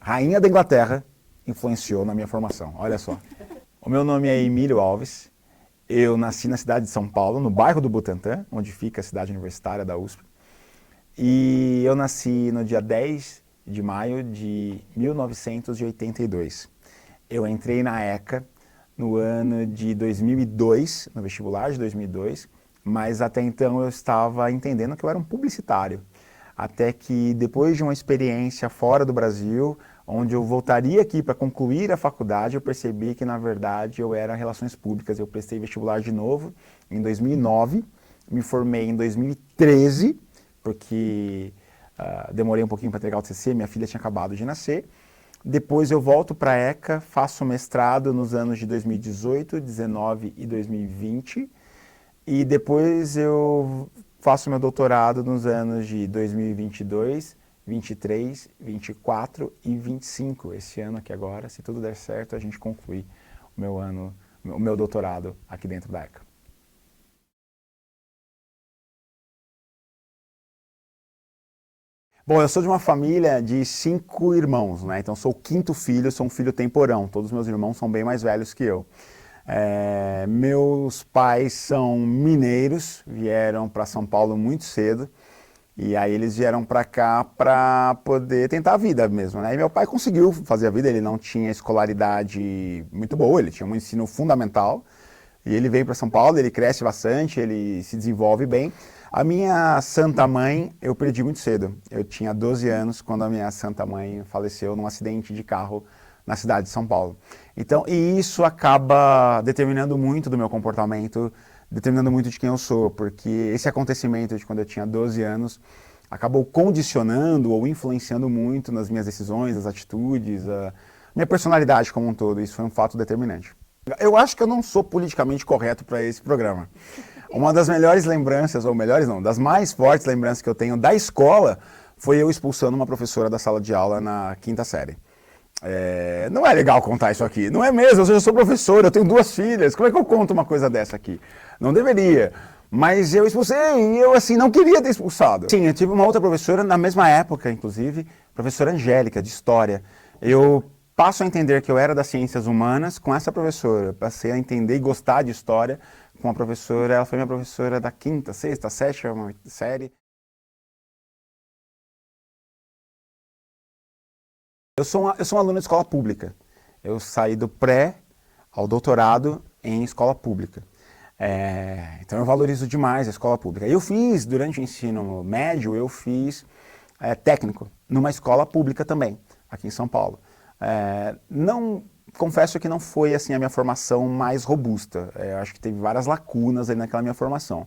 rainha da Inglaterra influenciou na minha formação, olha só. O meu nome é Emílio Alves, eu nasci na cidade de São Paulo, no bairro do Butantã, onde fica a cidade universitária da USP. E eu nasci no dia 10 de maio de 1982. Eu entrei na ECA no ano de 2002, no vestibular de 2002, mas até então eu estava entendendo que eu era um publicitário. Até que depois de uma experiência fora do Brasil, onde eu voltaria aqui para concluir a faculdade, eu percebi que na verdade eu era relações públicas. Eu prestei vestibular de novo em 2009, me formei em 2013, porque demorei um pouquinho para entregar o TCC, minha filha tinha acabado de nascer. Depois eu volto para a ECA, faço mestrado nos anos de 2018, 2019 e 2020. E depois eu faço meu doutorado nos anos de 2022, 23, 24 e 25. Esse ano aqui agora, se tudo der certo, a gente conclui o meu doutorado aqui dentro da ECA. Bom, eu sou de uma família de 5 irmãos, né? Então sou o quinto filho, sou um filho temporão. Todos os meus irmãos são bem mais velhos que eu. Meus pais são mineiros, vieram para São Paulo muito cedo. E aí eles vieram para cá para poder tentar a vida mesmo, né? E meu pai conseguiu fazer a vida, ele não tinha escolaridade muito boa, ele tinha um ensino fundamental. E ele veio para São Paulo, ele cresce bastante, ele se desenvolve bem. A minha santa mãe eu perdi muito cedo. Eu tinha 12 anos quando a minha santa mãe faleceu num acidente de carro na cidade de São Paulo. Então, e isso acaba determinando muito do meu comportamento, determinando muito de quem eu sou, porque esse acontecimento de quando eu tinha 12 anos acabou condicionando ou influenciando muito nas minhas decisões, as atitudes, a minha personalidade como um todo. Isso foi um fato determinante. Eu acho que eu não sou politicamente correto para esse programa. Uma das melhores lembranças, ou melhores não, das mais fortes lembranças que eu tenho da escola foi eu expulsando uma professora da sala de aula na quinta série. Não é legal contar isso aqui, não é mesmo? Eu já sou professor, eu tenho 2 filhas, como é que eu conto uma coisa dessa aqui? Não deveria, mas eu expulsei e eu assim não queria ter expulsado. Sim, eu tive uma outra professora na mesma época, inclusive, professora Angélica, de História. Eu passo a entender que eu era das ciências humanas com essa professora, passei a entender e gostar de História com a professora, ela foi minha professora da quinta, sexta, sétima série. Eu sou um aluno de escola pública. Eu saí do pré ao doutorado em escola pública. Então eu valorizo demais a escola pública. Eu fiz, durante o ensino médio, eu fiz técnico numa escola pública também, aqui em São Paulo. Confesso que não foi assim a minha formação mais robusta. Eu acho que teve várias lacunas aí naquela minha formação.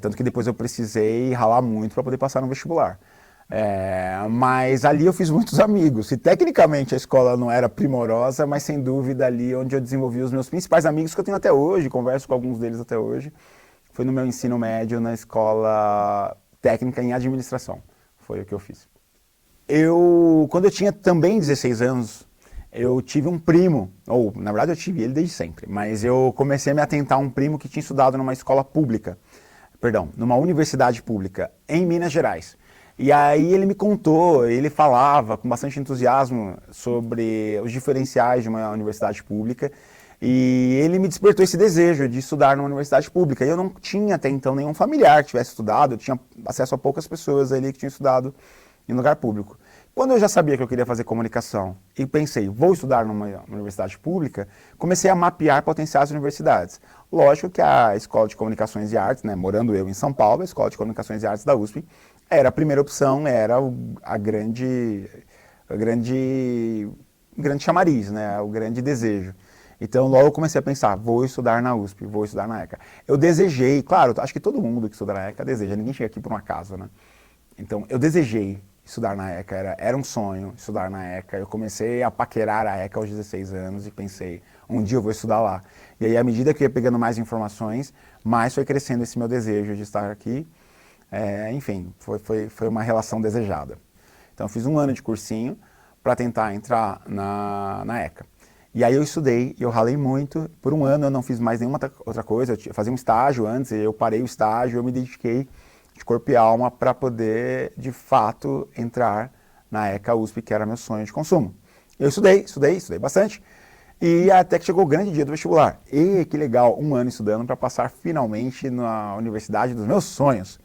Tanto que depois eu precisei ralar muito para poder passar no vestibular. Mas ali eu fiz muitos amigos. E tecnicamente a escola não era primorosa, mas sem dúvida ali onde eu desenvolvi os meus principais amigos que eu tenho até hoje, converso com alguns deles até hoje, foi no meu ensino médio na escola técnica em administração. Foi o que eu fiz. Quando eu tinha também 16 anos, eu tive um primo, ou na verdade eu tive ele desde sempre, mas eu comecei a me atentar a um primo que tinha estudado numa escola pública, numa universidade pública em Minas Gerais. E aí ele me contou, ele falava com bastante entusiasmo sobre os diferenciais de uma universidade pública e ele me despertou esse desejo de estudar numa universidade pública. E eu não tinha até então nenhum familiar que tivesse estudado, eu tinha acesso a poucas pessoas ali que tinham estudado em lugar público. Quando eu já sabia que eu queria fazer comunicação e pensei, vou estudar numa universidade pública, comecei a mapear potenciais universidades. Lógico que a Escola de Comunicações e Artes, né, morando eu em São Paulo, a Escola de Comunicações e Artes da USP, era a primeira opção, era a grande chamariz, né, o grande desejo. Então logo eu comecei a pensar, vou estudar na USP, vou estudar na ECA. Eu desejei, claro, acho que todo mundo que estuda na ECA deseja, ninguém chega aqui por um acaso, né? Então eu desejei estudar na ECA, era um sonho estudar na ECA. Eu comecei a paquerar a ECA aos 16 anos e pensei, um dia eu vou estudar lá. E aí, à medida que eu ia pegando mais informações, mais foi crescendo esse meu desejo de estar aqui. Enfim, foi uma relação desejada. Então, eu fiz um ano de cursinho para tentar entrar na ECA. E aí eu estudei, eu ralei muito. Por um ano eu não fiz mais nenhuma outra coisa. Eu fazia um estágio antes, eu parei o estágio, eu me dediquei de corpo e alma para poder, de fato, entrar na ECA USP, que era meu sonho de consumo. Eu estudei bastante, e até que chegou o grande dia do vestibular. E que legal, 1 ano estudando para passar finalmente na universidade dos meus sonhos.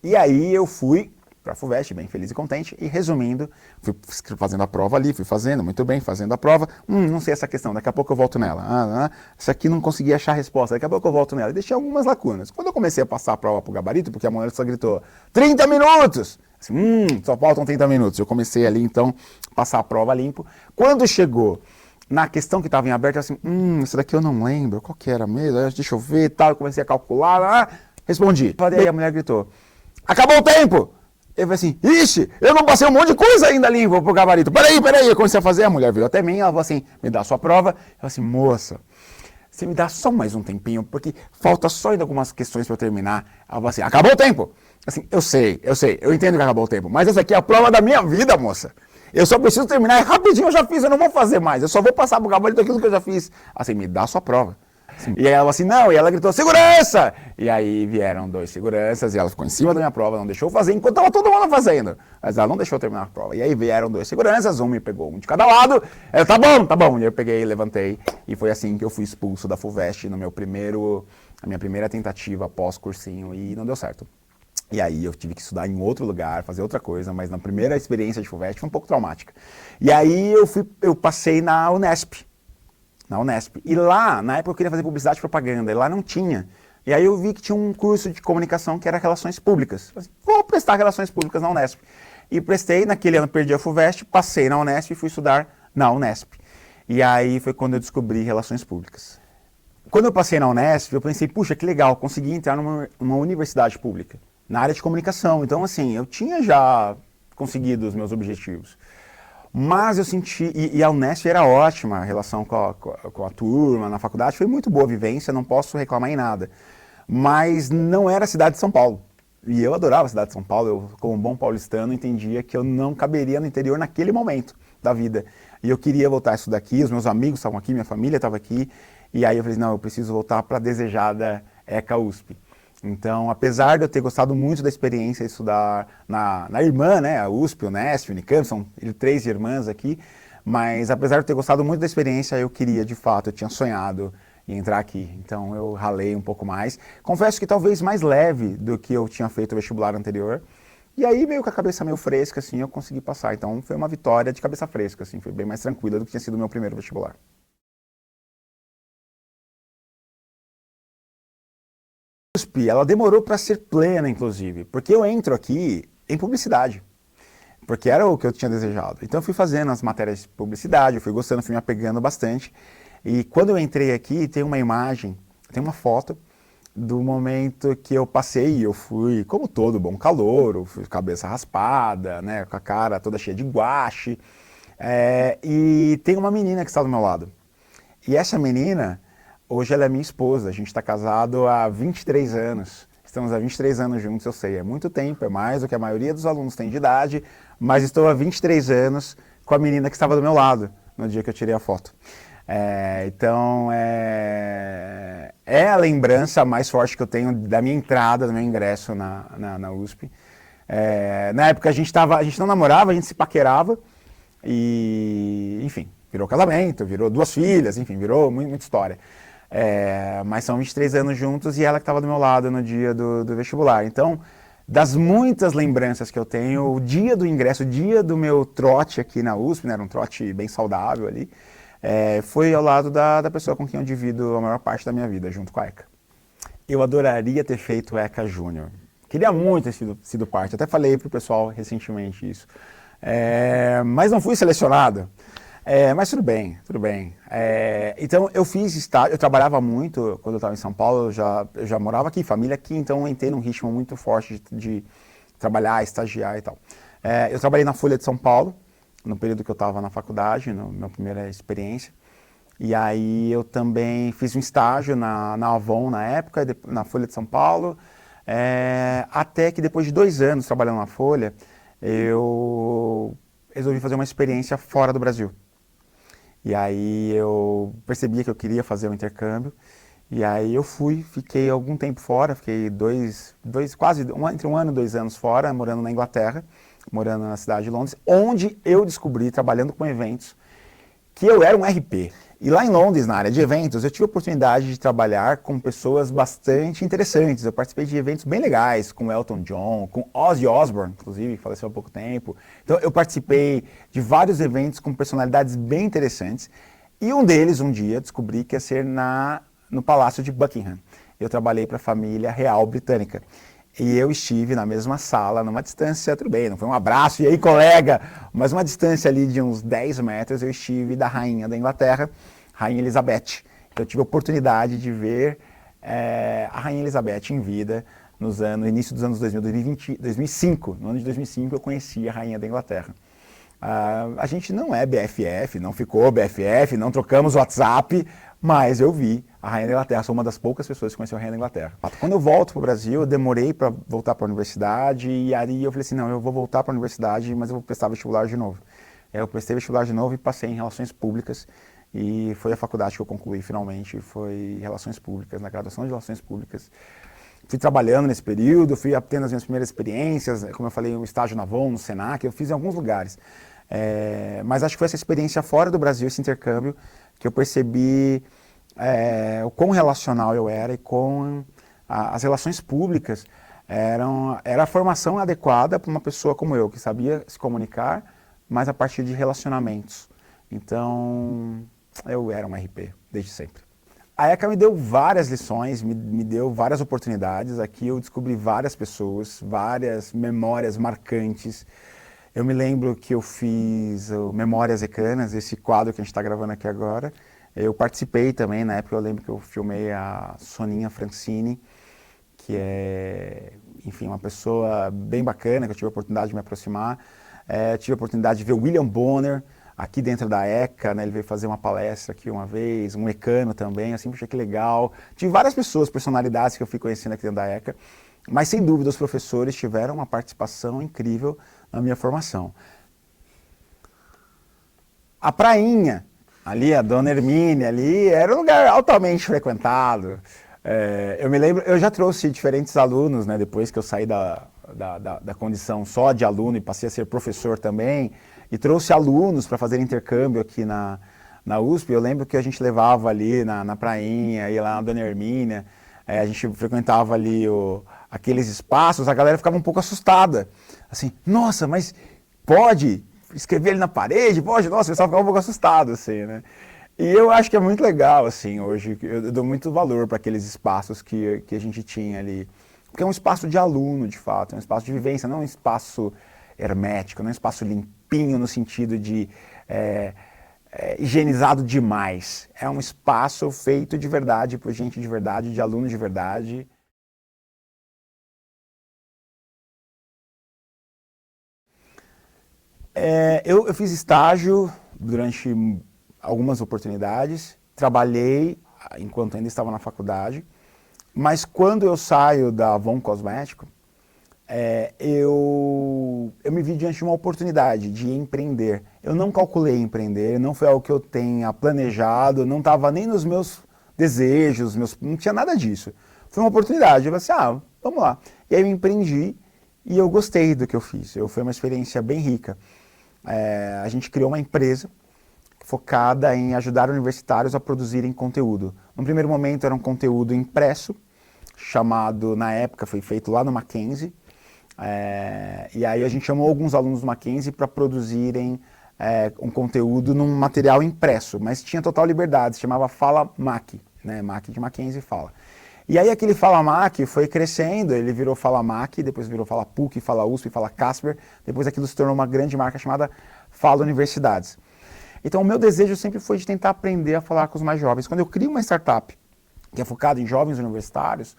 E aí eu fui para a FUVEST, bem feliz e contente, e resumindo, fui fazendo a prova ali, fui fazendo, muito bem, fazendo a prova, não sei essa questão, daqui a pouco eu volto nela, essa aqui não consegui achar a resposta, daqui a pouco eu volto nela, e deixei algumas lacunas. Quando eu comecei a passar a prova pro gabarito, porque a mulher só gritou, 30 minutos! Assim, só faltam 30 minutos, eu comecei ali, então, passar a prova limpo. Quando chegou na questão que estava em aberto, eu assim, essa daqui eu não lembro, qual que era mesmo, deixa eu ver, tal, eu comecei a calcular, respondi. E aí a mulher gritou, acabou o tempo! Eu falei assim, ixi, eu não passei um monte de coisa ainda ali pro gabarito. Peraí, eu comecei a fazer, a mulher virou até mim, ela falou assim, me dá a sua prova. Eu falei assim, moça, você me dá só mais um tempinho, porque falta só ainda algumas questões para eu terminar. Ela falou assim, acabou o tempo. Assim, eu sei, eu entendo que acabou o tempo, mas essa aqui é a prova da minha vida, moça. Eu só preciso terminar, rapidinho eu já fiz, eu não vou fazer mais, eu só vou passar pro gabarito aquilo que eu já fiz. Assim, me dá a sua prova. E aí ela falou assim, não, e ela gritou, segurança! E aí vieram 2 seguranças e ela ficou em cima da minha prova, não deixou eu fazer, enquanto estava todo mundo fazendo. Mas ela não deixou eu terminar a prova. E aí vieram 2 seguranças, um me pegou, um de cada lado. Eu, tá bom. E eu peguei, levantei, e foi assim que eu fui expulso da FUVEST na minha primeira tentativa pós-cursinho, e não deu certo. E aí eu tive que estudar em outro lugar, fazer outra coisa, mas na primeira experiência de FUVEST foi um pouco traumática. E aí eu passei na Unesp. E lá, na época eu queria fazer publicidade e propaganda, e lá não tinha. E aí eu vi que tinha um curso de comunicação que era Relações Públicas. Falei, vou prestar Relações Públicas na Unesp. E prestei, naquele ano perdi a FUVEST, passei na Unesp e fui estudar na Unesp. E aí foi quando eu descobri Relações Públicas. Quando eu passei na Unesp, eu pensei, puxa, que legal, consegui entrar numa universidade pública, na área de comunicação. Então, assim, eu tinha já conseguido os meus objetivos. Mas eu senti, e a Unesp era ótima, a relação com a turma, na faculdade, foi muito boa a vivência, não posso reclamar em nada. Mas não era a cidade de São Paulo. E eu adorava a cidade de São Paulo, eu, como um bom paulistano, entendia que eu não caberia no interior naquele momento da vida. E eu queria voltar a estudar aqui, os meus amigos estavam aqui, minha família estava aqui, e aí eu falei, não, eu preciso voltar para a desejada ECA USP. Então, apesar de eu ter gostado muito da experiência de estudar na irmã, né, a USP, Unesp, Unicamp, são 3 irmãs aqui, mas apesar de eu ter gostado muito da experiência, eu queria, de fato, eu tinha sonhado em entrar aqui. Então, eu ralei um pouco mais. Confesso que talvez mais leve do que eu tinha feito o vestibular anterior. E aí, meio com a cabeça meio fresca, assim, eu consegui passar. Então, foi uma vitória de cabeça fresca, assim, foi bem mais tranquila do que tinha sido o meu primeiro vestibular. USP, ela demorou para ser plena, inclusive, porque eu entro aqui em publicidade, porque era o que eu tinha desejado. Então eu fui fazendo as matérias de publicidade, eu fui gostando, fui me apegando bastante, e quando eu entrei aqui, tem uma imagem, tem uma foto do momento que eu passei, eu fui, como todo bom calouro, fui com a cabeça raspada, né, com a cara toda cheia de guache, e tem uma menina que está do meu lado. E essa menina, hoje ela é minha esposa, a gente está casado há 23 anos. Estamos há 23 anos juntos, eu sei, é muito tempo, é mais do que a maioria dos alunos tem de idade, mas estou há 23 anos com a menina que estava do meu lado no dia que eu tirei a foto. Então, é a lembrança mais forte que eu tenho da minha entrada, do meu ingresso na USP. Na época a gente não namorava, a gente se paquerava e, enfim, virou casamento, virou 2 filhas, enfim, virou muita história. Mas são 23 anos juntos e ela que estava do meu lado no dia do vestibular. Então, das muitas lembranças que eu tenho, o dia do ingresso, o dia do meu trote aqui na USP, né, era um trote bem saudável ali, foi ao lado da pessoa com quem eu divido a maior parte da minha vida, junto com a ECA. Eu adoraria ter feito o ECA Júnior. Queria muito ter sido parte, até falei pro pessoal recentemente isso. Mas não fui selecionado. Mas tudo bem. Então eu fiz estágio, eu trabalhava muito quando eu estava em São Paulo, eu já morava aqui, família aqui, então eu entrei num ritmo muito forte de trabalhar, estagiar e tal. Eu trabalhei na Folha de São Paulo, no período que eu estava na faculdade, na minha primeira experiência. E aí eu também fiz um estágio na Avon na época, na Folha de São Paulo, até que depois de 2 anos trabalhando na Folha, eu resolvi fazer uma experiência fora do Brasil. E aí eu percebia que eu queria fazer o intercâmbio, e aí eu fiquei algum tempo fora, fiquei quase entre 1 ano e 2 anos fora, morando na Inglaterra, morando na cidade de Londres, onde eu descobri, trabalhando com eventos, que eu era um RP. E lá em Londres, na área de eventos, eu tive a oportunidade de trabalhar com pessoas bastante interessantes. Eu participei de eventos bem legais, com Elton John, com Ozzy Osbourne, inclusive, que faleceu há pouco tempo. Então, eu participei de vários eventos com personalidades bem interessantes. E um deles, um dia, descobri que ia ser no Palácio de Buckingham. Eu trabalhei para a família real britânica. E eu estive na mesma sala, numa distância, tudo bem, não foi um abraço, e aí colega, mas uma distância ali de uns 10 metros, eu estive da rainha da Inglaterra, Rainha Elizabeth. Eu tive a oportunidade de ver a Rainha Elizabeth em vida no início dos anos 2005. No ano de 2005 eu conheci a Rainha da Inglaterra. A gente não é BFF, não ficou BFF, não trocamos WhatsApp, mas eu vi a Rainha da Inglaterra, sou uma das poucas pessoas que conheceu a Rainha da Inglaterra. Quando eu volto para o Brasil, eu demorei para voltar para a universidade, e aí eu falei assim, não, eu vou voltar para a universidade, mas eu vou prestar vestibular de novo. Eu prestei vestibular de novo e passei em Relações Públicas, e foi a faculdade que eu concluí finalmente, foi Relações Públicas, na graduação de Relações Públicas. Fui trabalhando nesse período, fui tendo as minhas primeiras experiências, como eu falei, um estágio na Avon, no Senac, eu fiz em alguns lugares. Mas acho que foi essa experiência fora do Brasil, esse intercâmbio, que eu percebi o quão relacional eu era e com as relações públicas era a formação adequada para uma pessoa como eu, que sabia se comunicar, mas a partir de relacionamentos. Então, eu era um RP, desde sempre. A ECA me deu várias lições, me deu várias oportunidades. Aqui eu descobri várias pessoas, várias memórias marcantes. Eu me lembro que eu fiz o Memórias Ecanas, esse quadro que a gente está gravando aqui agora. Eu participei também, na época eu lembro que eu filmei a Soninha Francini, que é, enfim, uma pessoa bem bacana, que eu tive a oportunidade de me aproximar. Tive a oportunidade de ver o William Bonner, aqui dentro da ECA, né, ele veio fazer uma palestra aqui uma vez, um ecano também, assim, achei que legal. Tive várias pessoas, personalidades que eu fui conhecendo aqui dentro da ECA, mas sem dúvida os professores tiveram uma participação incrível na minha formação. A prainha, ali, a Dona Hermínia, ali, era um lugar altamente frequentado. Eu me lembro, eu já trouxe diferentes alunos, né, depois que eu saí da condição só de aluno e passei a ser professor também, e trouxe alunos para fazer intercâmbio aqui na USP. Eu lembro que a gente levava ali na prainha, ia lá na Dona Hermínia, a gente frequentava ali aqueles espaços, a galera ficava um pouco assustada. Assim, nossa, mas pode escrever ali na parede? Pode? Nossa, o pessoal ficava um pouco assustado, assim, né? E eu acho que é muito legal, assim, hoje, eu dou muito valor para aqueles espaços que a gente tinha ali. Porque é um espaço de aluno, de fato, é um espaço de vivência, não é um espaço hermético, não é um espaço limpinho no sentido de higienizado demais. É um espaço feito de verdade, por gente de verdade, de aluno de verdade. Eu fiz estágio durante algumas oportunidades, trabalhei enquanto ainda estava na faculdade, mas quando eu saio da Avon Cosmético, eu me vi diante de uma oportunidade de empreender. Eu não calculei empreender, não foi algo que eu tenha planejado, não estava nem nos meus desejos, não tinha nada disso. Foi uma oportunidade, eu falei assim, vamos lá. E aí eu empreendi e eu gostei do que eu fiz, foi uma experiência bem rica. A gente criou uma empresa focada em ajudar universitários a produzirem conteúdo. No primeiro momento era um conteúdo impresso, chamado, na época foi feito lá no Mackenzie, e aí a gente chamou alguns alunos do Mackenzie para produzirem um conteúdo num material impresso, mas tinha total liberdade, se chamava Fala Mac, né? Mac de Mackenzie Fala. E aí aquele Fala Mac foi crescendo, ele virou Fala Mac, depois virou Fala PUC, Fala USP, Fala Casper, depois aquilo se tornou uma grande marca chamada Fala Universidades. Então o meu desejo sempre foi de tentar aprender a falar com os mais jovens. Quando eu crio uma startup que é focada em jovens universitários,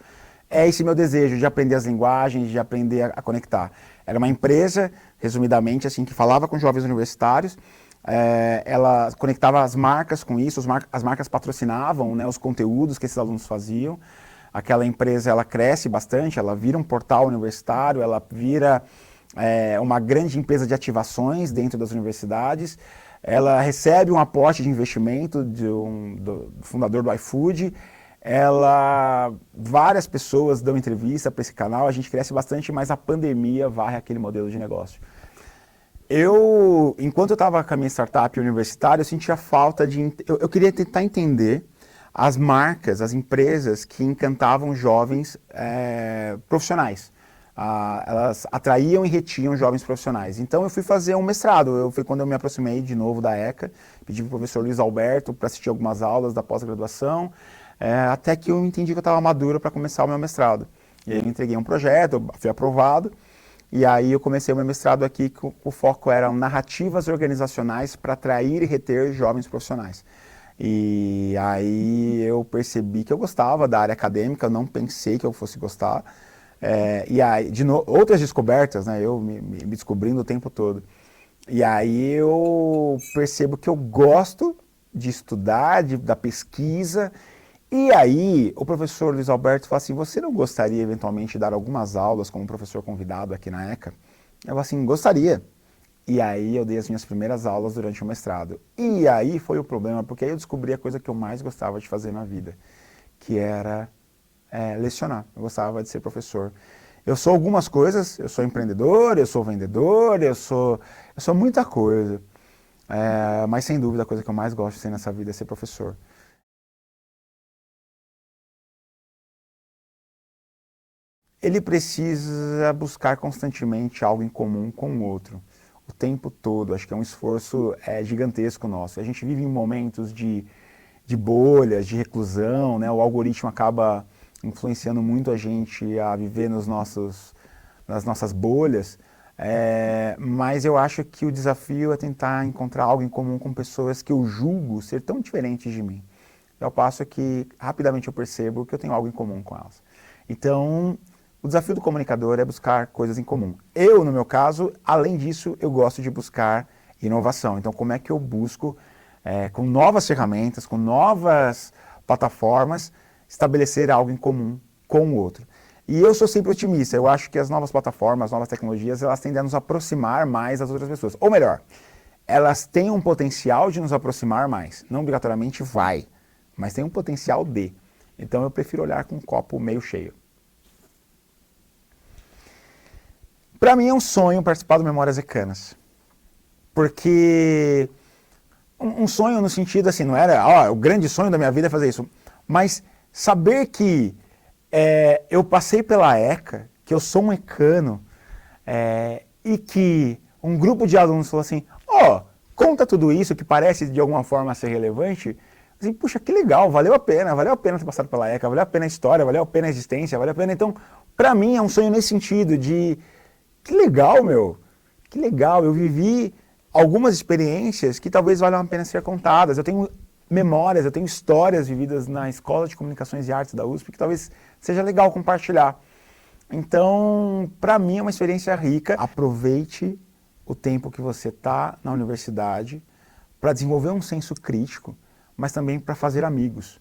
é esse meu desejo de aprender as linguagens, de aprender a conectar. Era uma empresa, resumidamente, assim, que falava com jovens universitários, ela conectava as marcas com isso, as marcas patrocinavam, né, os conteúdos que esses alunos faziam. Aquela empresa, ela cresce bastante, ela vira um portal universitário, ela vira uma grande empresa de ativações dentro das universidades, ela recebe um aporte de investimento do fundador do iFood, várias pessoas dão entrevista para esse canal, a gente cresce bastante, mas a pandemia varre aquele modelo de negócio. Enquanto eu estava com a minha startup universitária, eu sentia falta de... Eu queria tentar entender as marcas, as empresas que encantavam jovens profissionais. Elas atraíam e retinham jovens profissionais. Então eu fui fazer um mestrado. Foi quando eu me aproximei de novo da ECA, pedi para o professor Luiz Alberto para assistir algumas aulas da pós-graduação, até que eu entendi que eu estava maduro para começar o meu mestrado. E aí eu entreguei um projeto, fui aprovado, e aí eu comecei o meu mestrado aqui, que o foco era narrativas organizacionais para atrair e reter jovens profissionais. E aí eu percebi que eu gostava da área acadêmica, eu não pensei que eu fosse gostar. E aí, outras descobertas, né, eu me descobrindo o tempo todo. E aí eu percebo que eu gosto de estudar, da pesquisa. E aí o professor Luiz Alberto falou assim, você não gostaria eventualmente de dar algumas aulas como professor convidado aqui na ECA? Eu falei assim, gostaria. E aí eu dei as minhas primeiras aulas durante o mestrado. E aí foi o problema, porque aí eu descobri a coisa que eu mais gostava de fazer na vida, que era lecionar. Eu gostava de ser professor. Eu sou algumas coisas, eu sou empreendedor, eu sou vendedor, eu sou muita coisa. Mas sem dúvida a coisa que eu mais gosto de ser nessa vida é ser professor. Ele precisa buscar constantemente algo em comum com o outro, o tempo todo. Acho que é um esforço gigantesco nosso. A gente vive em momentos de bolhas, de reclusão, né? O algoritmo acaba influenciando muito a gente a viver nas nossas bolhas, mas eu acho que o desafio é tentar encontrar algo em comum com pessoas que eu julgo ser tão diferentes de mim. Ao passo que rapidamente eu percebo que eu tenho algo em comum com elas. Então, o desafio do comunicador é buscar coisas em comum. Eu, no meu caso, além disso, eu gosto de buscar inovação. Então, como é que eu busco, com novas ferramentas, com novas plataformas, estabelecer algo em comum com o outro? E eu sou sempre otimista. Eu acho que as novas plataformas, as novas tecnologias, elas tendem a nos aproximar mais das outras pessoas. Ou melhor, elas têm um potencial de nos aproximar mais. Não obrigatoriamente vai, mas tem um potencial de. Então, eu prefiro olhar com um copo meio cheio. Para mim é um sonho participar do Memórias Ecanas, porque um sonho no sentido assim, não era, o grande sonho da minha vida é fazer isso, mas saber que eu passei pela ECA, que eu sou um ecano, e que um grupo de alunos falou assim, conta tudo isso que parece de alguma forma ser relevante, assim, puxa, que legal, valeu a pena ter passado pela ECA, valeu a pena a história, valeu a pena a existência, valeu a pena, então, para mim é um sonho nesse sentido de que legal, meu! Que legal! Eu vivi algumas experiências que talvez valham a pena ser contadas. Eu tenho memórias, eu tenho histórias vividas na Escola de Comunicações e Artes da USP que talvez seja legal compartilhar. Então, para mim é uma experiência rica. Aproveite o tempo que você está na universidade para desenvolver um senso crítico, mas também para fazer amigos.